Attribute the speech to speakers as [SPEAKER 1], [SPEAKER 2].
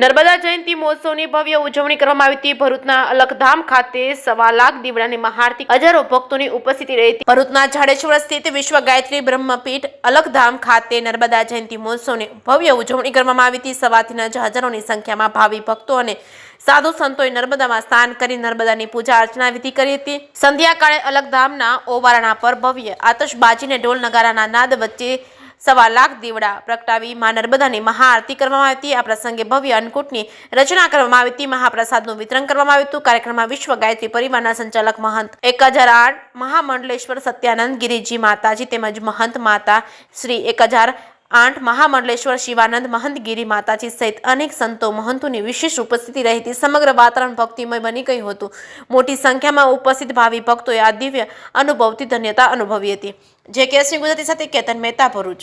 [SPEAKER 1] નર્મદા જયંતિ મહોત્સવની ભવ્ય ઉજવણી કરવામાં આવી હતી। ભરૂચના અલખધામ ખાતે 1.25 લાખ દીવડાની મહાઆરતી હજારો ભક્તોની ઉપસ્થિતિ રહી હતી। ભરૂચના જાડેશ્વર સ્થિત વિશ્વ ગાયત્રી બ્રહ્મપીઠ અલખધામ ખાતે નર્મદા જયંતિ મહોત્સવની ભવ્ય ઉજવણી કરવામાં આવી હતી। સવારથી જ હજારોની સંખ્યામાં ભાવિ ભક્તો અને સાધુ સંતોએ નર્મદામાં સ્નાન કરી નર્મદાની પૂજા અર્ચના વિધિ કરી હતી। સંધ્યાકાળે અલખધામના ઓવારણા પર ભવ્ય આતશબાજીને ઢોલ નગારાના નાદ વચ્ચે 1.25 લાખ દીવડા પ્રગટાવી માં નર્મદાની મહાઆરતી કરવામાં આવી હતી। આ પ્રસંગે ભવ્ય અન્નકૂટની રચના કરવામાં આવી હતી। મહાપ્રસાદનું વિતરણ કરવામાં આવ્યું હતું। કાર્યક્રમમાં વિશ્વ ગાયત્રી પરિવારના સંચાલક મહંત 1008 મહામંડલેશ્વર સત્યાનંદ ગિરિજી માતાજી તેમજ મહંત માતા શ્રી 1008 મહામંડલેશ્વર શિવાનંદ મહંત ગિરી માતાજી સહિત અનેક સંતો મહંતોની વિશેષ ઉપસ્થિતિ રહી હતી। સમગ્ર વાતાવરણ ભક્તિમય બની ગયું હતું। મોટી સંખ્યામાં ઉપસ્થિત ભાવિ ભક્તોએ આ દિવ્ય અનુભવથી ધન્યતા અનુભવી હતી। જે કેસની ગુજરાતી સાથે કેતન મહેતા ભરૂચ।